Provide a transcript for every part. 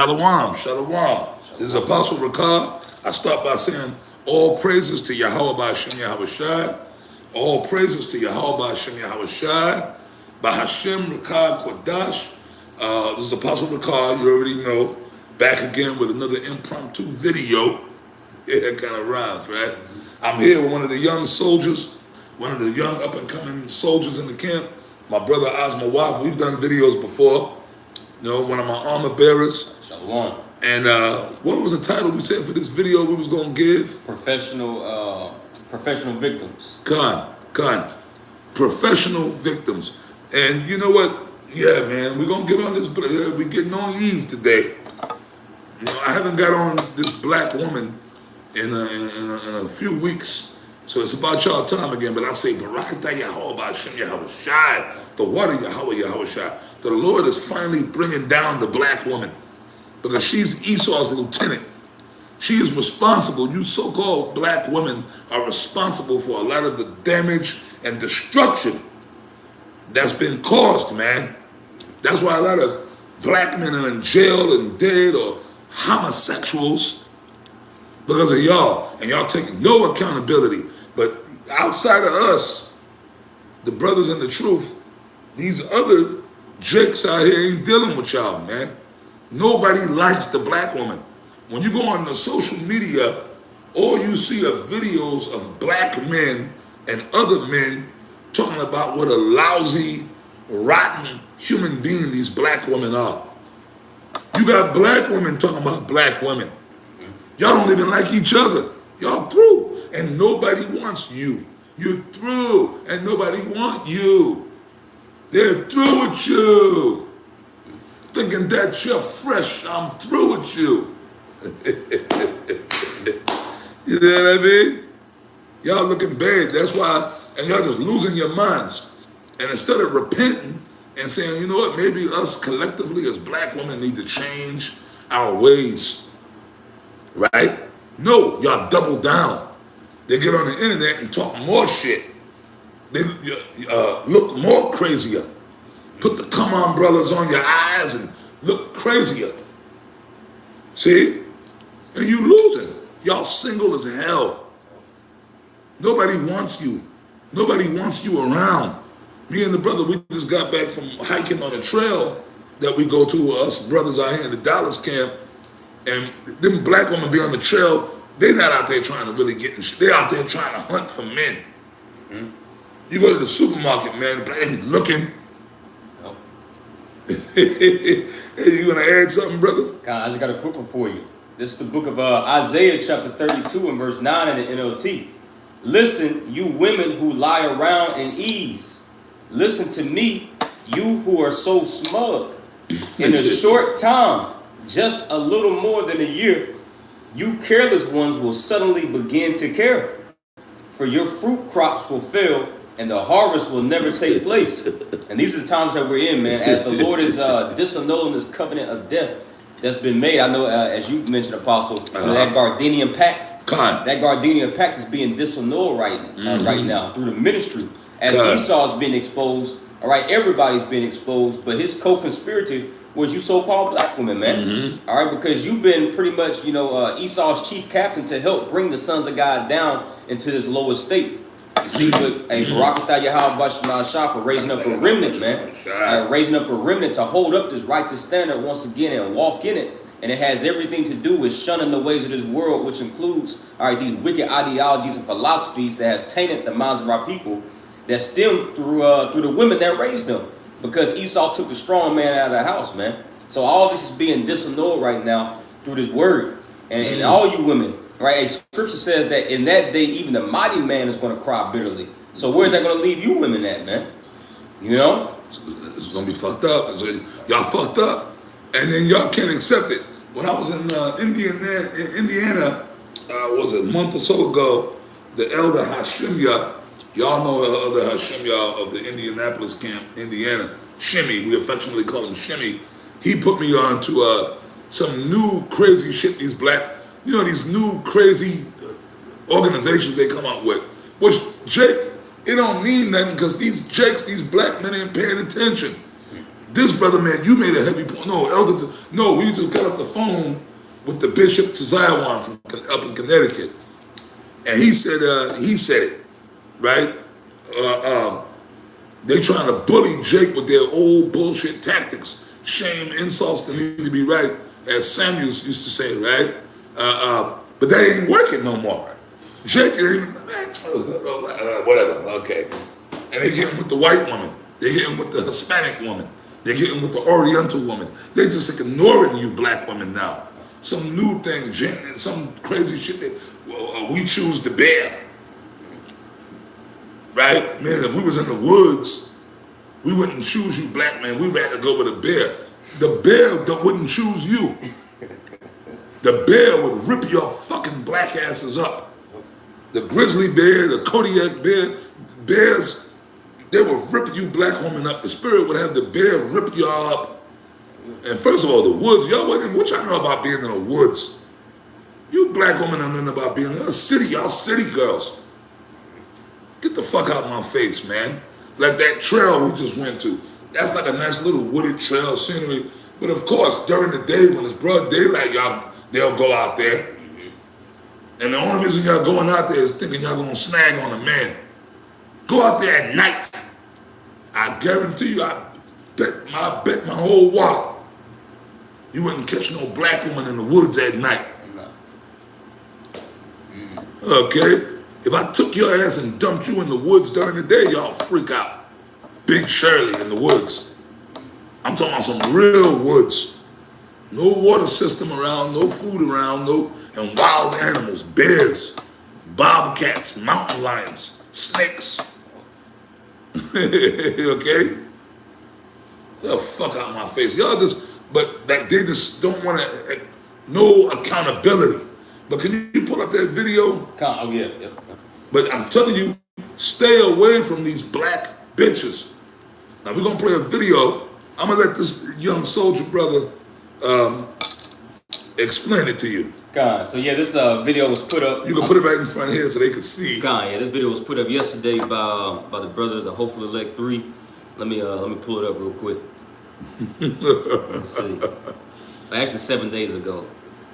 Shalom, shalom. This is Apostle Ricard. I start by saying all praises to Yahweh B'Hashem Yahweh Shai. All praises to Yahweh B'Hashem Yahweh Shai. B'Hashem Ricard Kodash. This is Apostle Ricard, you already know. Back again with another impromptu video. Yeah, that kind of rhymes, right? I'm here with one of the young soldiers, one of the young up-and-coming soldiers in the camp, my brother Osma Waf. We've done videos before. You know, one of my armor bearers. Shalom. And what was the title we said for this video we was going to give? Professional victims. Con. Professional victims. And you know what? Yeah, man, we're going to get on this. We're getting on Eve today. You know, I haven't got on this black woman in a few weeks. So it's about y'all time again. But I say, Barakatah Yahweh B'Hashem Yahweh Shai. The water Yahweh Shai. The Lord is finally bringing down the black woman, because she's Esau's lieutenant. She is responsible. You so-called black women are responsible for a lot of the damage and destruction that's been caused, man. That's why a lot of black men are in jail and dead, or homosexuals, because of y'all. And y'all take no accountability. But outside of us, the brothers in the truth, these other jakes out here ain't dealing with y'all, man. Nobody likes the black woman. When you go on the social media, all you see are videos of black men and other men talking about what a lousy, rotten human being these black women are. You got black women talking about black women. Y'all don't even like each other. Y'all through, and nobody wants you. You're through, and nobody wants you. They're through with you. Thinking that you're fresh, I'm through with you. You know what I mean? Y'all looking bad. That's why, and y'all just losing your minds. And instead of repenting and saying, you know what, maybe us collectively as black women need to change our ways, right? No, y'all double down. They get on the internet and talk more shit. They look more crazier. Put the come on brothers on your eyes and look crazier. See? And you losing. Y'all single as hell. Nobody wants you. Nobody wants you around. Me and the brother, we just got back from hiking on a trail that we go to, us brothers out here in the Dallas camp. And them black women be on the trail. They're not out there trying to really get in. They're out there trying to hunt for men. Mm-hmm. You go to the supermarket, man, the black women looking. Nope. Hey, you gonna add something, brother? I just got a quick one for you. This is the book of Isaiah chapter 32 and verse 9 in the NLT. Listen, you women who lie around in ease. Listen to me, you who are so smug. In a short time, just a little more than a year, you careless ones will suddenly begin to care. For your fruit crops will fail, and the harvest will never take place. And these are the times that we're in, man, as the Lord is disannulling this covenant of death that's been made. I know, as you mentioned, Apostle, that Gardenian pact. That Gardenian pact is being disannulled right now through the ministry. As Esau's been exposed, all right, everybody's been exposed, but his co-conspirator was you so-called black women, man. All right, because you've been pretty much, you know, Esau's chief captain to help bring the sons of God down into this lower state. You see, with a Barakatah Yahweh B'Hashem Shah for raising up a remnant, man. Raising up a remnant to hold up this righteous standard once again and walk in it. And it has everything to do with shunning the ways of this world, which includes, all right, these wicked ideologies and philosophies that has tainted the minds of our people that stem through the women that raised them. Because Esau took the strong man out of the house, man. So all this is being disannulled right now through this word. And all you women, right? A scripture says that in that day, even the mighty man is going to cry bitterly. So where's that going to leave you women at, man? You know? It's going to be fucked up. Y'all fucked up. And then y'all can't accept it. When I was in Indiana, was a month or so ago, the elder Hashimya, y'all know the other Hashimya of the Indianapolis camp, Indiana, Shimmy, we affectionately call him Shimmy. He put me on to some new crazy shit these black, you know, these new crazy organizations they come up with. Which, Jake, it don't mean nothing because these jakes, these black men ain't paying attention. This brother, man, you made a heavy point. No, Elder, no, we just got off the phone with the Bishop Taziawan from up in Connecticut, and he said it, right? They trying to bully Jake with their old bullshit tactics, shame, insults that need to be right, as Samuel used to say, right? But that ain't working no more. Jake ain't even, whatever, okay. And they get him with the white woman. They get him with the Hispanic woman. They get him with the Oriental woman. They just ignoring you black women now. Some new thing, some crazy shit that we choose the bear. Right? Man, if we was in the woods, we wouldn't choose you black man. We'd rather go with a bear. The bear wouldn't choose you. The bear would rip your fucking black asses up. The grizzly bear, the Kodiak bear, bears, they would rip you black women up. The spirit would have the bear rip y'all up. And first of all, the woods, y'all, what y'all know about being in the woods? You black women don't know nothing about being in a city, y'all city girls. Get the fuck out of my face, man. Like that trail we just went to. That's like a nice little wooded trail scenery. But of course, during the day when it's broad daylight, they'll go out there. And the only reason y'all going out there is thinking y'all gonna snag on a man. Go out there at night. I guarantee you, I bet my whole wallet, you wouldn't catch no black woman in the woods at night. Okay? If I took your ass and dumped you in the woods during the day, y'all freak out. Big Shirley in the woods. I'm talking about some real woods. No water system around, no food around, and wild animals, bears, bobcats, mountain lions, snakes. Okay? The fuck out of my face. Y'all but they just don't want to, no accountability. But can you pull up that video? Oh, yeah. Yep. But I'm telling you, stay away from these black bitches. Now we're gonna play a video. I'm gonna let this young soldier brother explain it to you. So yeah, this video was put up. You can put it right in front here so they can see. Yeah, this video was put up yesterday by the brother, the Hopeful Elect 3. Let me pull it up real quick. Let's see. Actually, 7 days ago.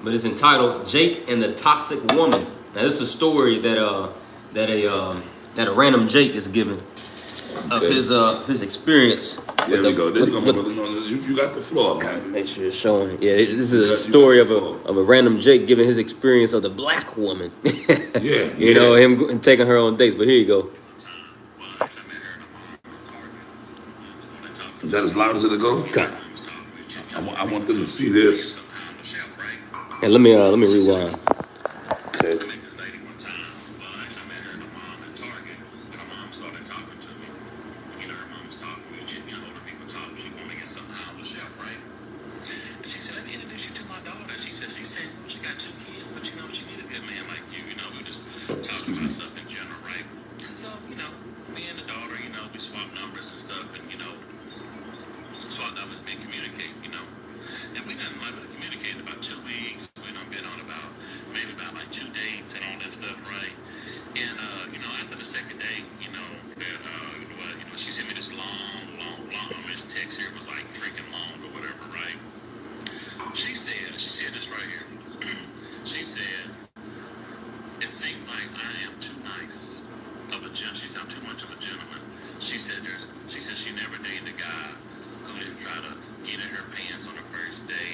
But it's entitled "Jake and the Toxic Woman." Now this is a story that a random Jake is giving of his experience. There we go. There you go, my brother. No, you got the floor, man. Make sure it's showing. Yeah, this is a story of a random Jake giving his experience of the black woman. Yeah. You know, him taking her on dates. But here you go. Is that as loud as it'll go? God. I want them to see this. And let me rewind. Okay.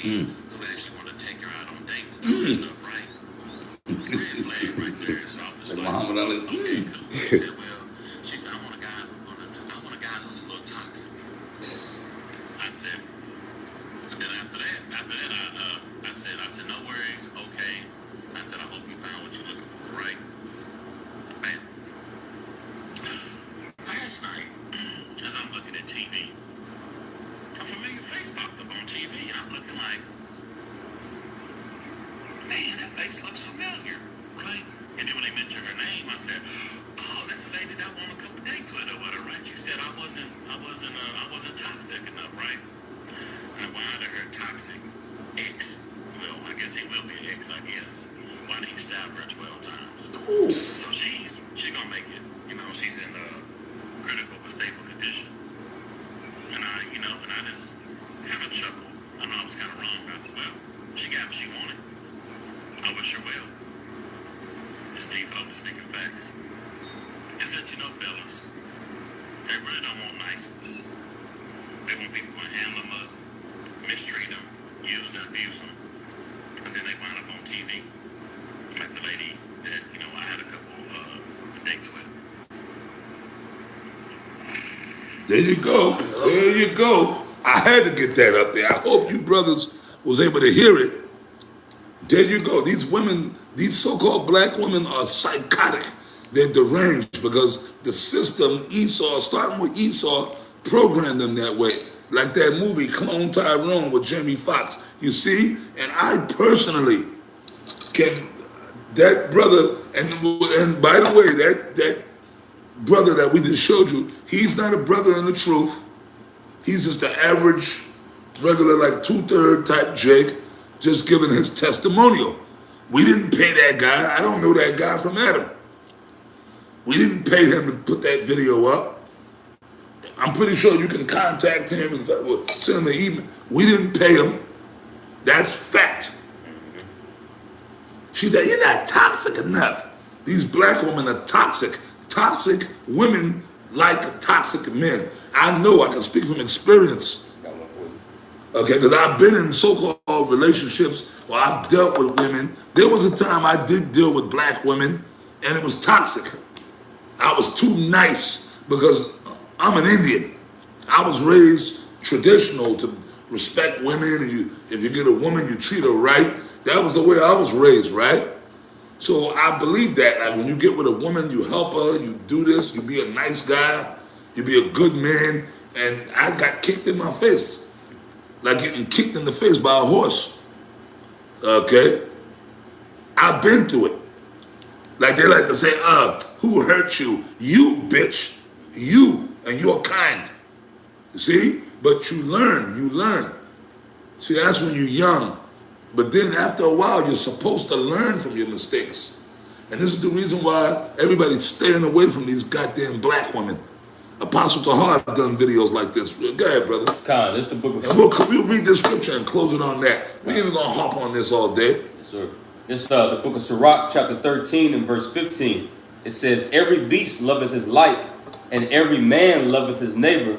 Who actually want to take her out on dates and stuff, right? Red flag right there. So I was Like like, Muhammad Ali. okay, cool. She said, well, she said, I want a guy who's a little toxic. I said, and then after that, I said, no worries, okay. I said, I hope you found what you're looking for, right? Man, last night, as I'm looking at TV, a familiar face popped up on TV, and I'm looking like, man, that face looks familiar, right? And then when they mentioned her name, I said, oh, that's the lady that I won a couple dates with or whatever, right? She said I wasn't toxic enough, right? And why under her toxic ex? Well, I guess he will be an ex, I guess. Why did he stab her 12 times? Ooh. So she's gonna make it. You know, she's in critical but stable condition. And I just she wanted. I wish her well. It's deep, folks, speaking facts. Just let you know, fellas, they really don't want niceness. They want people to handle them up, mistreat them, use and abuse them, and then they wind up on TV. Like the lady that, I had a couple dates with. There you go. There you go. I had to get that up there. I hope you brothers was able to hear it. There you go. These women, these so-called black women are psychotic. They're deranged because the system, Esau, starting with Esau, programmed them that way. Like that movie, Clone Tyrone with Jamie Foxx. You see? And I personally can, that brother, and by the way, that brother that we just showed you, he's not a brother in the truth. He's just an average, regular, like 2/3 type Jake, just giving his testimonial. We didn't pay that guy. I don't know that guy from Adam. We didn't pay him to put that video up. I'm pretty sure you can contact him and send him an email. We didn't pay him. That's fact. She said, you're not toxic enough. These black women are toxic. Toxic women like toxic men. I know, I can speak from experience. Okay, because I've been in so-called relationships where I've dealt with women. There was a time I did deal with black women, and it was toxic. I was too nice because I'm an Indian. I was raised traditional to respect women, and if you get a woman, you treat her right. That was the way I was raised, right? So I believe that. Like when you get with a woman, you help her, you do this, you be a nice guy, you be a good man, and I got kicked in my face. Like getting kicked in the face by a horse. Okay? I've been through it. Like they like to say, who hurt you? You, bitch. You, and you're kind. You see? But you learn. See, that's when you're young. But then after a while, you're supposed to learn from your mistakes. And this is the reason why everybody's staying away from these goddamn black women. Apostle Tahar have done videos like this. Go ahead, brother. Con, this is the book of... And we'll read this scripture and close it on that. We ain't even going to hop on this all day. Yes, sir. This is the book of Sirach, chapter 13 and verse 15. It says, every beast loveth his like, and every man loveth his neighbor.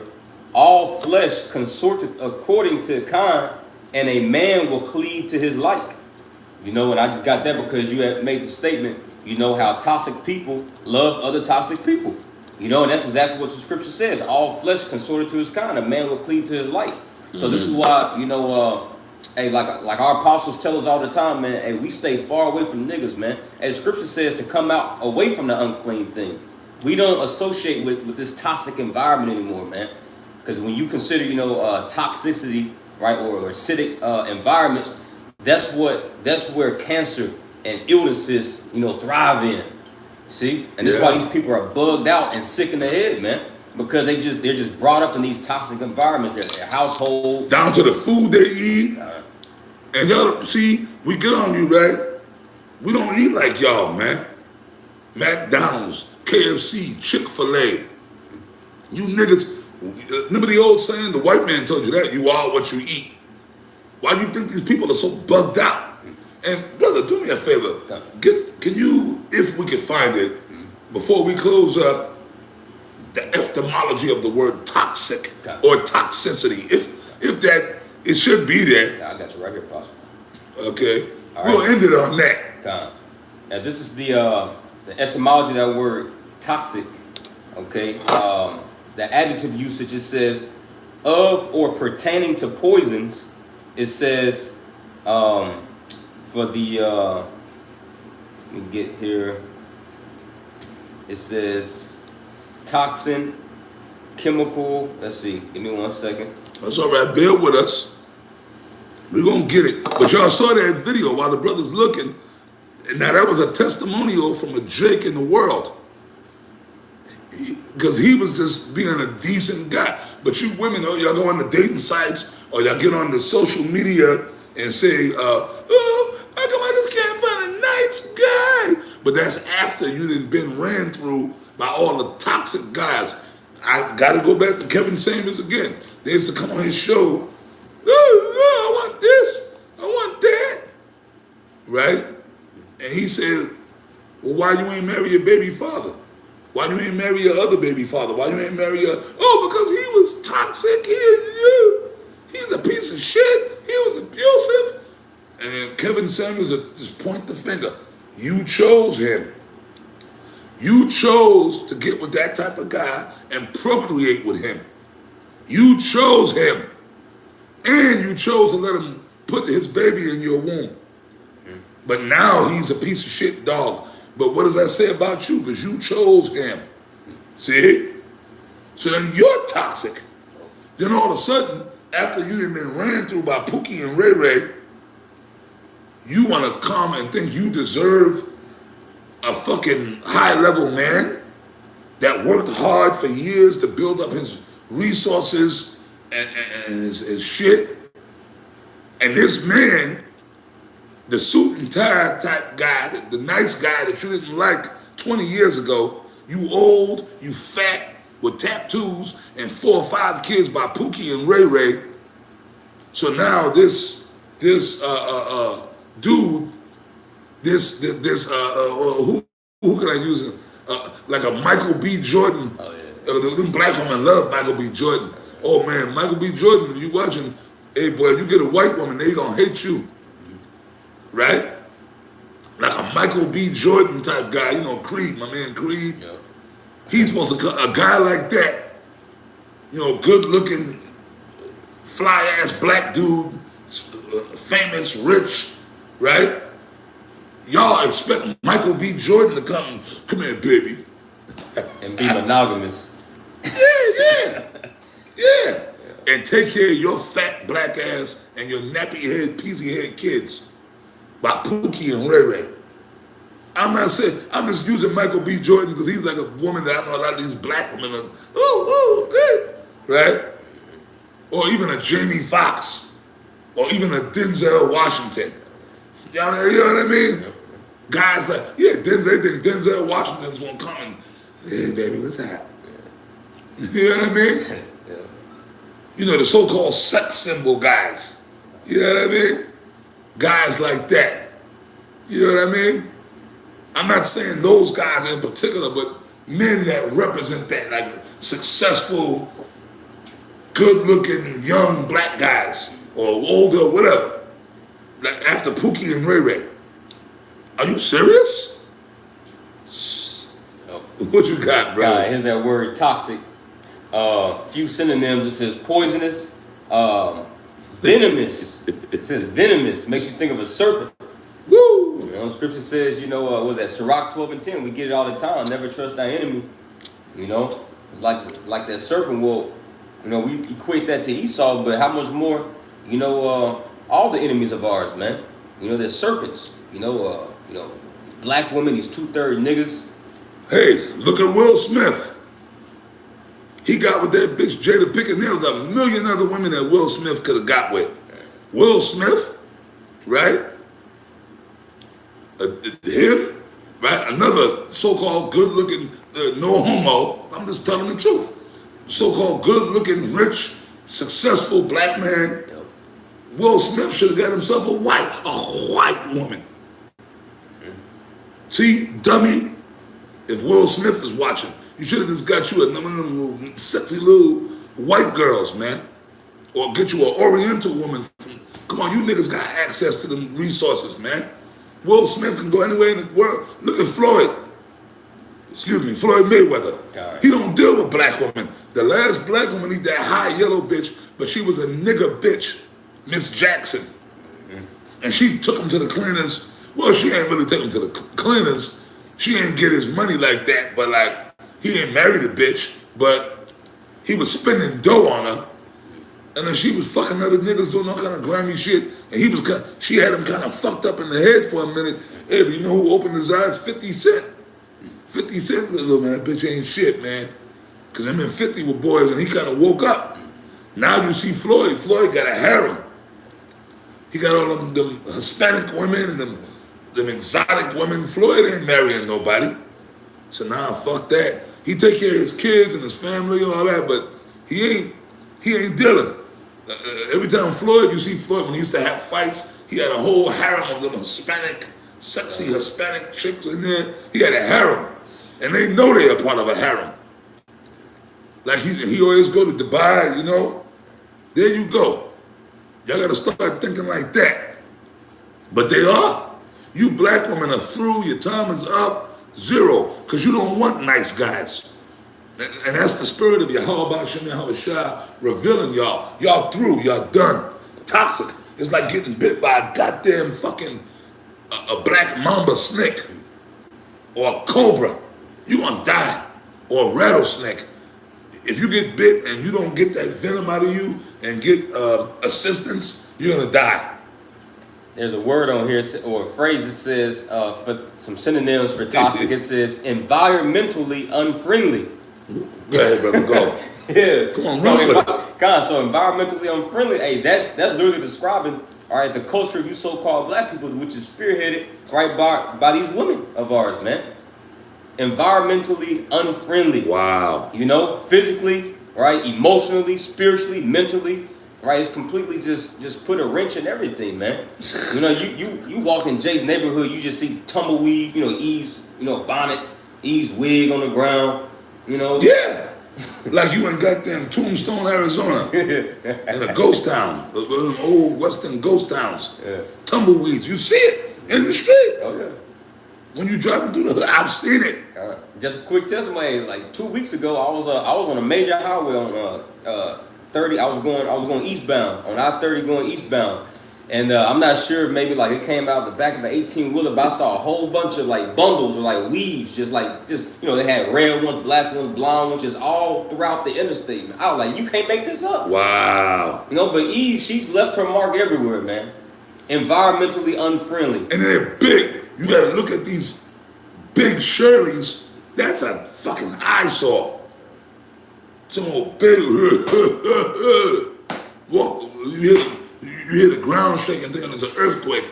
All flesh consorteth according to kind, and a man will cleave to his like. And I just got that because you had made the statement, how toxic people love other toxic people. And that's exactly what the scripture says. All flesh consorted to his kind, a man will cleave to his like. So this is why, hey, like our apostles tell us all the time, man, hey, we stay far away from niggas, man. As scripture says, to come out away from the unclean thing. We don't associate with this toxic environment anymore, man. Because when you consider, toxicity, right, or acidic environments, that's where cancer and illnesses, thrive in. See? And that's why these people are bugged out and sick in the head, man. Because they're just brought up in these toxic environments, their household. Down to the food they eat. And y'all, see, we get on you, right? We don't eat like y'all, man. McDonald's, KFC, Chick-fil-A. You niggas, remember the old saying, the white man told you that, you are what you eat. Why do you think these people are so bugged out? And brother, do me a favor. Can you, if we can find it, before we close up, the etymology of the word toxic or toxicity. If that, it should be there. I got you right here, Pastor. Okay. All we'll right. end it on that. Now this is the etymology of that word toxic. Okay. The adjective usage, it says of or pertaining to poisons. It says for the let me get here. It says toxin, chemical. Let's see. Give me 1 second. That's all right. Bear with us. We're going to get it. But y'all saw that video while the brother's looking. And now that was a testimonial from a Jake in the world. Because he was just being a decent guy. But you women, y'all go on the dating sites or y'all get on the social media and say, oh, how come I just can't find a nice guy? But that's after you done been ran through by all the toxic guys. I got to go back to Kevin Samuels again. They used to come on his show. Oh, I want this. I want that. right? And he said, well, why you ain't marry your baby father? Why you ain't marry your other baby father? Why you ain't marry your, oh, because he was toxic, he's a piece of shit, he was abusive. And then Kevin Samuels would just point the finger. You chose him. You chose to get with that type of guy and procreate with him. You chose him. And you chose to let him put his baby in your womb. But now he's a piece of shit dog. But what does that say about you? Because you chose him. See? So then you're toxic. Then all of a sudden, after you've been ran through by Pookie and Ray Ray, you want to come and think you deserve a fucking high-level man that worked hard for years to build up his resources and his shit. And this man, the suit and tie type guy, the nice guy that you didn't like 20 years ago, you old, you fat, with tattoos and 4 or 5 kids by Pookie and Ray Ray. So now this dude, who can I use? Like a Michael B. Jordan. Oh, yeah. Them black women love Michael B. Jordan. Oh man, Michael B. Jordan, if you watching, hey boy, you get a white woman, they gonna hate you. Right? Like a Michael B. Jordan type guy, you know, Creed, my man Creed. Yep. He's supposed to, a guy like that, you know, good looking, fly ass black dude, famous, rich, right? Y'all expect Michael B. Jordan to come here, baby. And be monogamous. Yeah. And take care of your fat black ass and your nappy head, peasy head kids by Pookie and Ray Ray. I'm not saying, I'm just using Michael B. Jordan because he's like a woman that I know a lot of these black women are, good, right? Or even a Jamie Foxx, or even a Denzel Washington. You know what I mean? Guys like, they think Denzel Washington's gonna come and, hey baby, what's that? You know what I mean? Yeah. You know, the so-called sex symbol guys. You know what I mean? Guys like that. You know what I mean? I'm not saying those guys in particular, but men that represent that, like successful, good-looking, young black guys, or older, whatever. Like after Pookie and Ray Ray. Are you serious? Oh. What you got, bro? Here's that word, toxic. Few synonyms. It says poisonous, venomous. It says venomous. Makes you think of a serpent. Woo! You know, scripture says, you know, what was that? Sirach 12:10. We get it all the time. Never trust thy enemy. You know, it's like that serpent. Well, you know, we equate that to Esau, but how much more? You know, all the enemies of ours, man. You know, they're serpents. You know, black women, these 2/3 niggas. Hey, look at Will Smith. He got with that bitch Jada Pinkett. There was a million other women that Will Smith could have got with. Will Smith, right? Him, right? Another so-called good-looking, no homo. I'm just telling the truth. So-called good-looking, rich, successful black man. Yep. Will Smith should have got himself a white woman. See, dummy, if Will Smith is watching, you should have just got you one of them little sexy little white girls, man. Or get you an Oriental woman. Come on, you niggas got access to them resources, man. Will Smith can go anywhere in the world. Look at Floyd. Floyd Mayweather. Right. He don't deal with black women. The last black woman, he that high yellow bitch, but she was a nigger bitch, Miss Jackson. Mm-hmm. And she took him to the cleaners. Well, she ain't really take him to the cleaners. She ain't get his money like that, but like, he ain't married a bitch, but he was spending dough on her. And then she was fucking other niggas doing all kind of grimy shit. And she had him kind of fucked up in the head for a minute. Hey, but you know who opened his eyes? 50 Cent. 50 Cent, little man, that bitch ain't shit, man. Because him and 50 were boys and he kind of woke up. Now you see Floyd. Floyd got a harem. He got all them Hispanic women and them exotic women. Floyd ain't marrying nobody. So now fuck that. He take care of his kids and his family and all that, but he ain't dealing. Every time Floyd, you see Floyd when he used to have fights, He had a whole harem of them Hispanic, sexy Hispanic chicks in there. He had a harem. And they know they are part of a harem. Like he always go to Dubai, you know. There you go. Y'all got to start thinking like that. But they are. You black women are through. Your time is up. 0. Because you don't want nice guys. And that's the spirit of Yahweh Shem Shah revealing y'all. Y'all through. Y'all done. Toxic. It's like getting bit by a goddamn fucking a black mamba snake. Or a cobra. You're going to die. Or a rattlesnake. If you get bit and you don't get that venom out of you and get assistance, you're going to die. There's a word on here, or a phrase that says, for some synonyms for toxic, it says environmentally unfriendly. Go ahead, brother, go. Yeah. Come on, run with it. So environmentally unfriendly, hey, that's literally describing, all right, the culture of you so-called black people, which is spearheaded, right, by these women of ours, man. Environmentally unfriendly. Wow. You know, physically, right, emotionally, spiritually, mentally. Right, it's completely just put a wrench in everything, man. You know, you walk in Jay's neighborhood, you just see tumbleweed, you know, Eve's, you know, bonnet, Eve's wig on the ground, you know. Yeah, like you in goddamn Tombstone, Arizona, in a ghost town, old western ghost towns. Yeah. Tumbleweeds, you see it in the street. Oh yeah. When you driving through the hood, I've seen it. Just a quick testimony. Like 2 weeks ago, I was on a major highway on 30. I was going eastbound on I-30 going eastbound, and I'm not sure, maybe like it came out the back of an 18-wheeler, but I saw a whole bunch of like bundles or like weaves, just you know, they had red ones, black ones, blonde ones, just all throughout the interstate. I was like, you can't make this up. Wow. You know, but Eve, she's left her mark everywhere, man. Environmentally unfriendly. And they're big. You gotta look at these big Shirleys. That's a fucking eyesore. Some old big, walk, you hear the ground shaking, thinking it's an earthquake.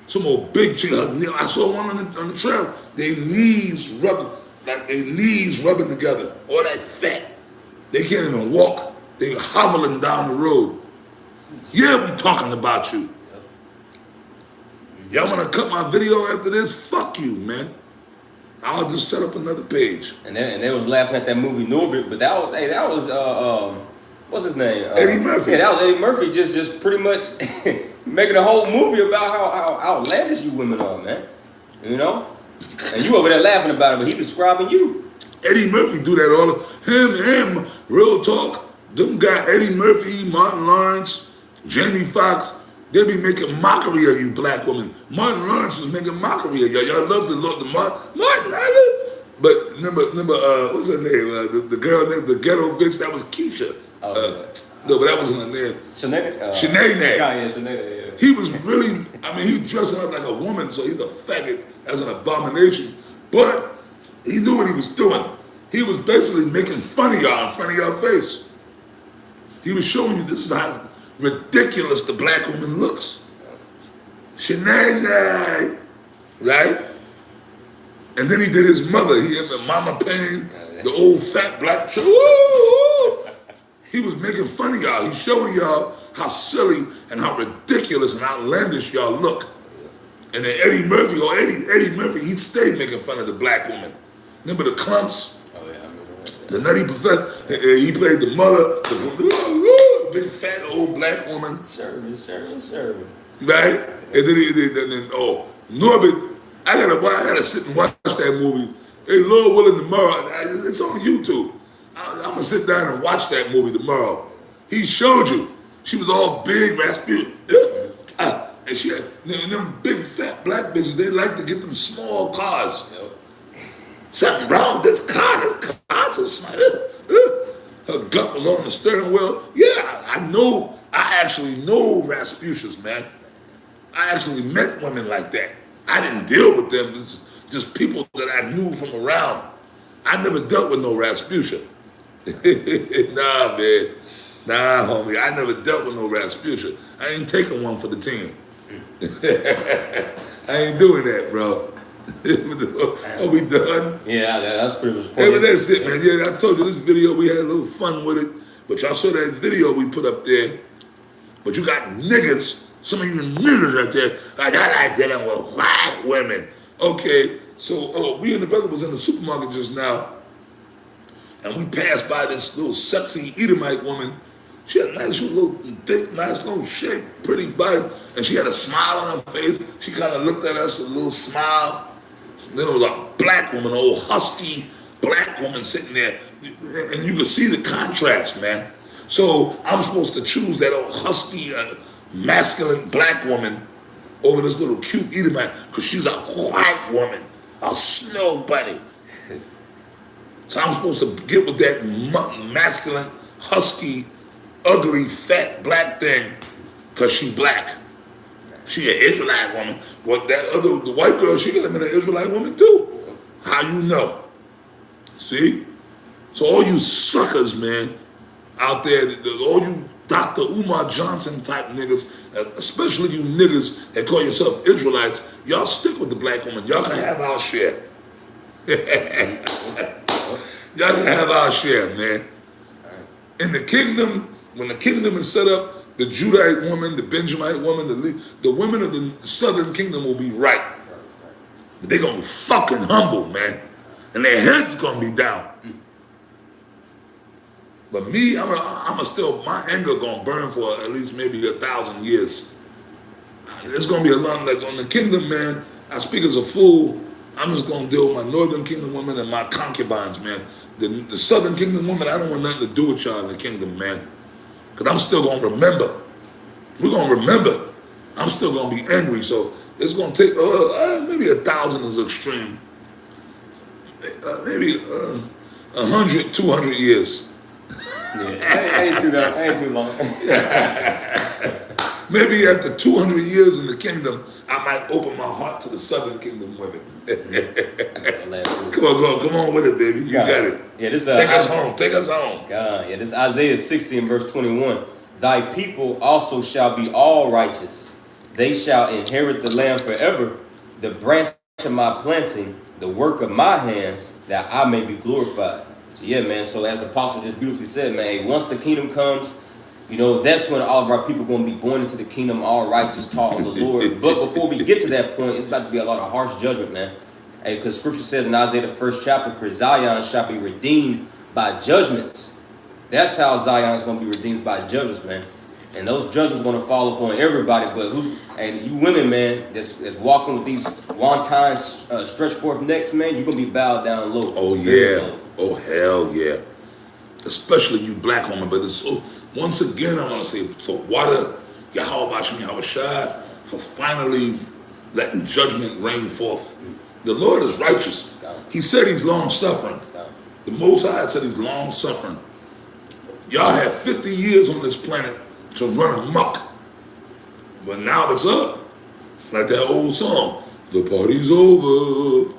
Some old big chick, I saw one on the trail. Their knees rubbing together. All that fat. They can't even walk. They hobbling down the road. Yeah, we talking about you. Y'all wanna cut my video after this? Fuck you, man. I'll just set up another page. And they was laughing at that movie Norbit, but that was what's his name? Eddie Murphy. Yeah, that was Eddie Murphy just pretty much making a whole movie about how outlandish you women are, man. You know? And you over there laughing about it, but he describing you. Eddie Murphy do that all the him, real talk. Them guy Eddie Murphy, Martin Lawrence, Jamie Foxx. They be making mockery of you black women. Martin Lawrence is making mockery of y'all. Y'all love the Martin. But remember, what's her name? The girl named the ghetto bitch, that was Keisha. No, but that wasn't her name. Shanae. Yeah, Shanae, yeah. He was really, I mean, he was dressing up like a woman, so he's a faggot. That's an abomination. But he knew what he was doing. He was basically making fun of y'all in front of your face. He was showing you this is how ridiculous the black woman looks. Shanae, right? And then he did his mother. He had the Mama Payne, the old fat black chick. He was making fun of y'all. He's showing y'all how silly and how ridiculous and outlandish y'all look. And then Eddie Murphy, he'd stay making fun of the black woman. Remember the Clumps? Oh yeah, I remember that. The Nutty Professor. He played the mother, the big fat old black woman. Sure. Right? And then Norbit. I gotta sit and watch that movie. Hey, Lord willing, tomorrow. It's on YouTube. I'm gonna sit down and watch that movie tomorrow. He showed you. She was all big, raspy. And she had them big fat black bitches. They like to get them small cars. Yep. Something wrong with this car. This car's so small. Her gut was on the steering wheel. Yeah, I actually know Rasputians, man. I actually met women like that. I didn't deal with them. It's just people that I knew from around. I never dealt with no Rasputia. Nah, man. Nah, homie. I never dealt with no Rasputia. I ain't taking one for the team. I ain't doing that, bro. Are we done? Yeah, that's pretty much. Hey, but that's it, man. Yeah, I told you this video, we had a little fun with it. But y'all saw that video we put up there. But you got niggas Some of you niggas out there, I like dealing with white women. Okay, so we and the brother was in the supermarket just now, and we passed by this little sexy Edomite woman. She had a nice little thick, nice little shape, pretty body, and she had a smile on her face. She kind of looked at us with a little smile. Then there was a black woman, an old husky black woman sitting there, and you could see the contrast, man. So I'm supposed to choose that old husky, masculine black woman over this little cute Edomite because she's a white woman, a snow bunny. So I'm supposed to get with that masculine, husky, ugly, fat black thing because she black. She an Israelite woman. Well, the white girl, she could have been an Israelite woman too. How you know? See? So all you suckers, man, out there, all you Dr. Umar Johnson type niggas, especially you niggas that call yourself Israelites, y'all stick with the black woman. Y'all can have our share. Y'all can have our share, man. In the kingdom, when the kingdom is set up, the Judite woman, the Benjamite woman, the women of the southern kingdom will be right. But they're going to be fucking humble, man. And their heads going to be down. But me, I'm still, my anger going to burn for at least maybe 1,000 years. It's going to be a long, like on the kingdom, man, I speak as a fool. I'm just going to deal with my northern kingdom women and my concubines, man. The southern kingdom women, I don't want nothing to do with y'all in the kingdom, man. Because I'm still going to remember. We're going to remember. I'm still going to be angry. So it's going to take maybe 1,000 is extreme. Maybe 100, 200 years. Yeah, ain't too long. Maybe after 200 years in the kingdom, I might open my heart to the southern kingdom women. Come on with it, baby. You got it. Yeah, this take us home. God, yeah, this Isaiah 60 and verse 21. Thy people also shall be all righteous. They shall inherit the land forever. The branch of my planting, the work of my hands, that I may be glorified. So yeah, man. So as the apostle just beautifully said, man, once the kingdom comes, you know, that's when all of our people are going to be born into the kingdom, all righteous, taught of the Lord. But before we get to that point, it's about to be a lot of harsh judgment, man. Hey, because scripture says in Isaiah the 1st chapter, for Zion shall be redeemed by judgments. That's how Zion is going to be redeemed, by judgments, man. And those judgments are going to fall upon everybody. But and you women, man, that's walking with these wonton stretched forth necks, man, you're going to be bowed down low. Oh, yeah. Oh, hell yeah. Especially you black women. But it's so, once again, I want to say, for water, Yahweh Shai, for finally letting judgment reign forth. The Lord is righteous. He said he's long-suffering. The Most High said he's long-suffering. Y'all have 50 years on this planet to run amok. But now it's up. Like that old song, the party's over.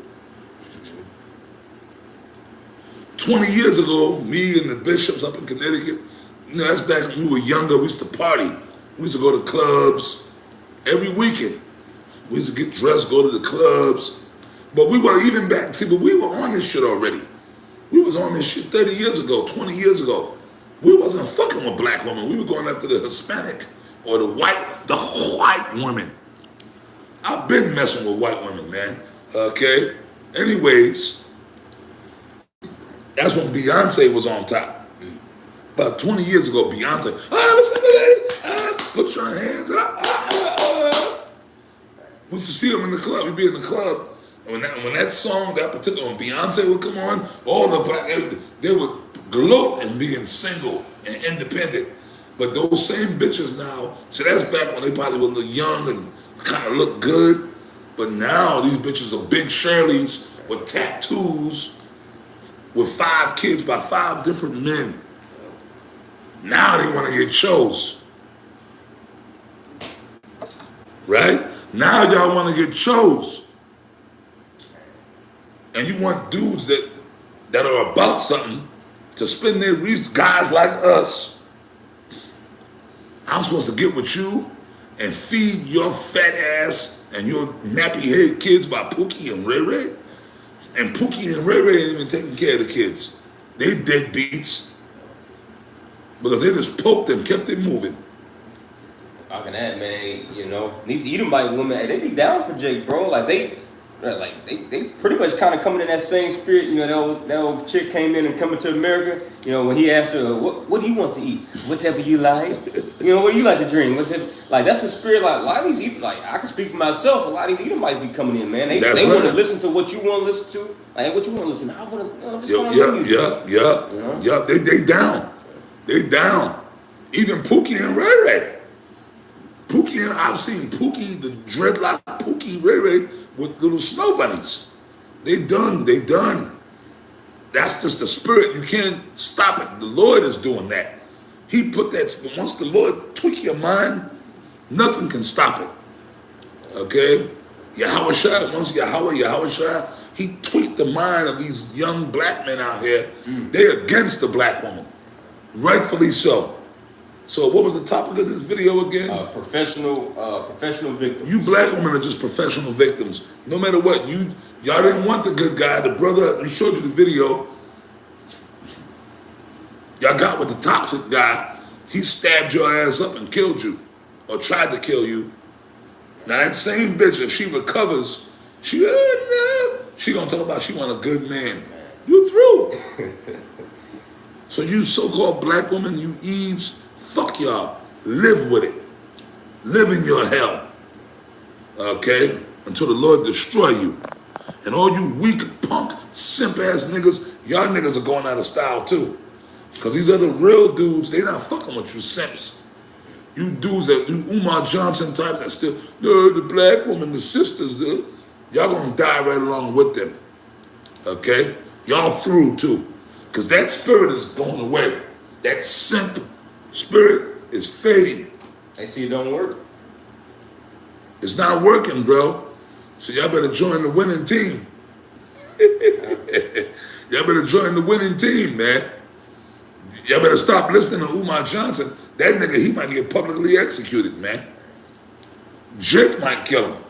20 years ago, me and the bishops up in Connecticut, you know, that's back when we were younger, we used to party. We used to go to clubs every weekend. We used to get dressed, go to the clubs. But we were even back, see, but we were on this shit already. We was on this shit 30 years ago, 20 years ago. We wasn't fucking with black women. We were going after the Hispanic or the white women. I've been messing with white women, man. Okay? Anyways, that's when Beyonce was on top. About 20 years ago, Beyonce, listen to that. Put your hands up. We used to see them in the club. We'd be in the club. And when that song, that particular one, Beyonce would come on, all the black, they would gloat in being single and independent. But those same bitches now, so that's back when they probably were young and kind of looked good. But now these bitches are big Shirleys with tattoos, with 5 kids by 5 different men. Now they want to get chose. Right? Now y'all want to get chose. And you want dudes that are about something to spend their reasons, guys like us. I'm supposed to get with you and feed your fat ass and your nappy head kids by Pookie and Ray Ray. And Pookie and Ray Ray ain't even taking care of the kids. They deadbeats because they just poked and kept it moving. Talking that, man, you know, these Edomite women, they be down for Jake, bro. Like they pretty much kind of coming in that same spirit. You know, that old chick came in and coming to America. You know, when he asked her, what do you want to eat? Whatever you like. You know, what do you like to drink? Like that's the spirit. Like a lot of these, like I can speak for myself. A lot of these Edomites be coming in, man. They want to listen to what you want to listen to. Like what you want to listen to. I want to. Yeah. They down. They down. Even Pookie and Ray Ray. Pookie and I've seen Pookie, the dreadlock Pookie, Ray Ray with little snow bunnies. They done. That's just the spirit. You can't stop it. The Lord is doing that. He put that, once the Lord tweak your mind, nothing can stop it. Okay? Yahweh, once Yahweh, he tweaked the mind of these young black men out here. They're against the black woman. Rightfully so. So what was the topic of this video again? Professional victims. You black women are just professional victims. No matter what, y'all didn't want the good guy. The brother, we showed you the video. Y'all got with the toxic guy. He stabbed your ass up and killed you, or tried to kill you. Now that same bitch, if she recovers, she gonna talk about she want a good man. You through. So you so-called black women, you Eves, fuck y'all. Live with it. Live in your hell. Okay? Until the Lord destroy you. And all you weak, punk, simp-ass niggas, y'all niggas are going out of style too. Because these other real dudes, they not fucking with you simps. You dudes that do Umar Johnson types that still, the black woman, the sisters, y'all gonna die right along with them. Okay? Y'all through too. Because that spirit is going away. That simp spirit is fading. They see it don't work. It's not working, bro. So y'all better join the winning team. Y'all better join the winning team, man. Y'all better stop listening to Umar Johnson. That nigga, he might get publicly executed, man. Jake might kill him.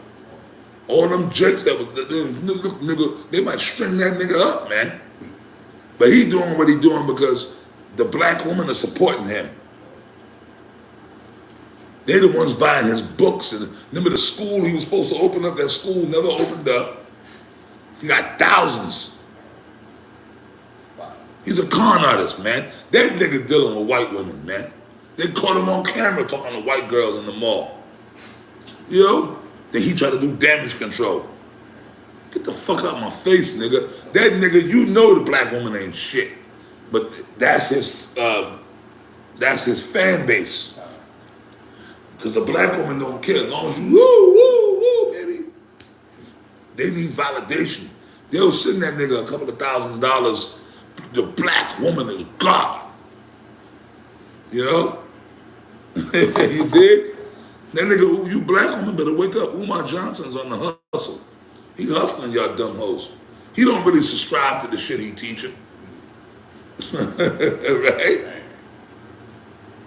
All them jakes that was, nigga, they might string that nigga up, man. But he doing what he doing because the black women are supporting him. They the ones buying his books. And remember the school he was supposed to open up, that school never opened up. He got thousands. Wow. He's a con artist, man. That nigga dealing with white women, man. They caught him on camera talking to white girls in the mall. You know? Then he tried to do damage control. Get the fuck out my face, nigga. That nigga, you know the black woman ain't shit. But that's his fan base. Because the black woman don't care. As long as you, woo, baby. They need validation. They'll send that nigga a couple of $1,000. The black woman is God. You know? You dig? That nigga, you black woman better wake up. Umar Johnson's on the hustle. He hustling y'all dumb hoes. He don't really subscribe to the shit he teaching. Right?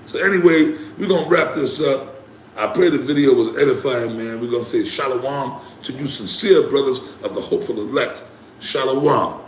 So anyway, we're going to wrap this up. I pray the video was edifying, man. We're going to say shalom to you sincere brothers of the hopeful elect. Shalom.